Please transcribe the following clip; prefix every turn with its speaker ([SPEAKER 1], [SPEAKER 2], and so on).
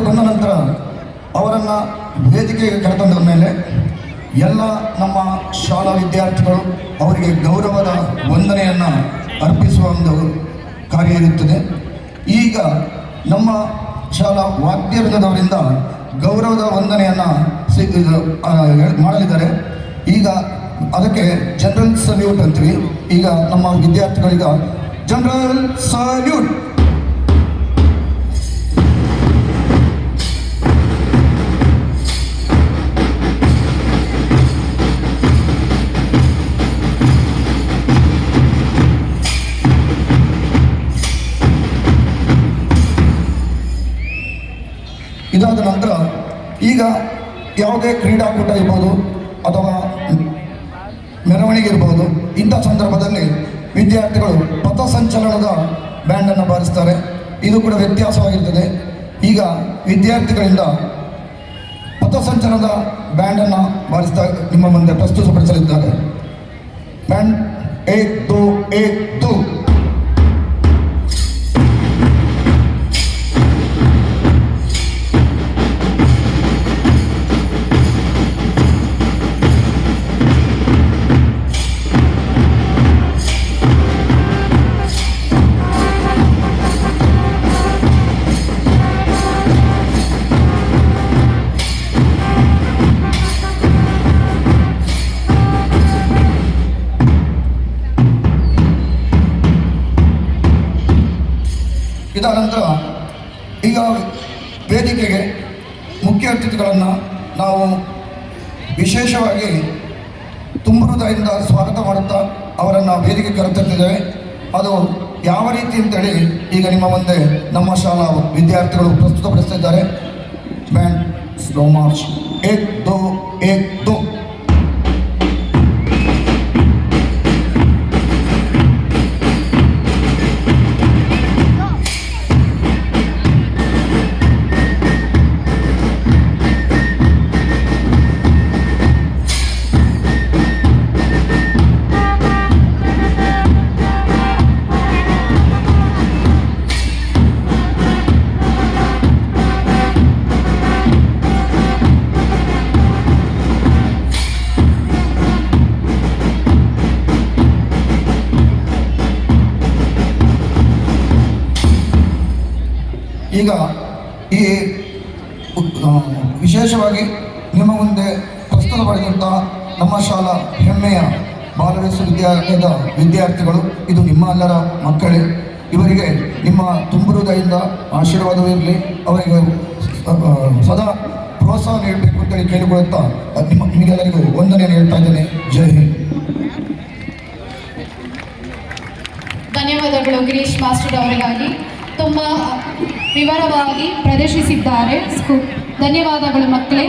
[SPEAKER 1] ಬಂದ ನಂತರ ಅವರನ್ನು ವೇದಿಕೆಗೆ ಕರೆತಂದ ಮೇಲೆ ಎಲ್ಲ ನಮ್ಮ ಶಾಲಾ ವಿದ್ಯಾರ್ಥಿಗಳು ಅವರಿಗೆ ಗೌರವದ ವಂದನೆಯನ್ನು ಅರ್ಪಿಸುವ ಒಂದು ಕಾರ್ಯ ಇರುತ್ತದೆ. ಈಗ ನಮ್ಮ ಶಾಲಾ ವಾದ್ಯವೃಂದದವರಿಂದ ಗೌರವದ ವಂದನೆಯನ್ನು ಮಾಡಲಿದ್ದಾರೆ. ಈಗ ಅದಕ್ಕೆ ಜನರಲ್ ಸಲ್ಯೂಟ್ ಅಂತೀವಿ. ಈಗ ನಮ್ಮ ವಿದ್ಯಾರ್ಥಿಗಳಿಗ ಜನರಲ್ ಸಲ್ಯೂಟ್. ಇದಾದ ನಂತರ ಈಗ ಯಾವುದೇ ಕ್ರೀಡಾಕೂಟ ಇರ್ಬೋದು ಅಥವಾ ಮೆರವಣಿಗೆ ಇರ್ಬೋದು, ಇಂಥ ಸಂದರ್ಭದಲ್ಲಿ ವಿದ್ಯಾರ್ಥಿಗಳು ಪಥಸಂಚಲನದ ಬ್ಯಾಂಡನ್ನು ಬಾರಿಸ್ತಾರೆ. ಇದು ಕೂಡ ವ್ಯತ್ಯಾಸವಾಗಿರ್ತದೆ. ಈಗ ವಿದ್ಯಾರ್ಥಿಗಳಿಂದ ಪಥಸಂಚಲನದ ಬ್ಯಾಂಡನ್ನು ಬಾರಿಸ್ತಾ ನಿಮ್ಮ ಮುಂದೆ ಪ್ರಸ್ತುತಪಡಿಸಲಿದ್ದಾರೆ. ಬ್ಯಾಂಡ್ 1 2 1 2. ಇದಾದ ನಂತರ ಈಗ ವೇದಿಕೆಗೆ ಮುಖ್ಯ ಅತಿಥಿಗಳನ್ನು ನಾವು ವಿಶೇಷವಾಗಿ ತುಂಬ ಹೃದಯದಿಂದ ಸ್ವಾಗತ ಮಾಡುತ್ತಾ ಅವರನ್ನು ವೇದಿಕೆ ಕರೆತರ್ತಿದ್ದೇವೆ. ಅದು ಯಾವ ರೀತಿ ಅಂತೇಳಿ ಈಗ ನಿಮ್ಮ ಮುಂದೆ ನಮ್ಮ ಶಾಲಾ ವಿದ್ಯಾರ್ಥಿಗಳು ಪ್ರಸ್ತುತಪಡಿಸ್ತಿದ್ದಾರೆ. Band slow March 1 2 1 2. ಈಗ ಈ ವಿಶೇಷವಾಗಿ ನಿಮ್ಮ ಮುಂದೆ ಪ್ರಸ್ತುತಪಡಿದಂಥ ನಮ್ಮ ಶಾಲಾ ಹೆಮ್ಮೆಯ ಬಾಲ ವಿಶ್ವವಿದ್ಯಾಲಯದ ವಿದ್ಯಾರ್ಥಿಗಳು, ಇದು ನಿಮ್ಮ ಎಲ್ಲರ ಮಕ್ಕಳೇ. ಇವರಿಗೆ ನಿಮ್ಮ ತುಂಬ ಹೃದಯದಿಂದ ಆಶೀರ್ವಾದವಿರಲಿ. ಅವರಿಗೆ ಸದಾ ಪ್ರೋತ್ಸಾಹ ನೀಡಬೇಕು ಅಂತೇಳಿ ಕೇಳಿಕೊಳ್ಳುತ್ತಾ ನಿಮಗೆಲ್ಲರಿಗೂ ವಂದನೆಯನ್ನು ಹೇಳ್ತಾ ಇದ್ದೇನೆ. ಜೈ ಹಿಂದ್.
[SPEAKER 2] ಧನ್ಯವಾದಗಳು ಗಿರೀಶ್ ಮಾಸ್ಟರ್ ಅವರಿಗಾಗಿ. ತುಂಬ ವಿವರವಾಗಿ ಪ್ರದರ್ಶಿಸಿದ್ದಾರೆ. ಧನ್ಯವಾದಗಳು ಮಕ್ಕಳೇ.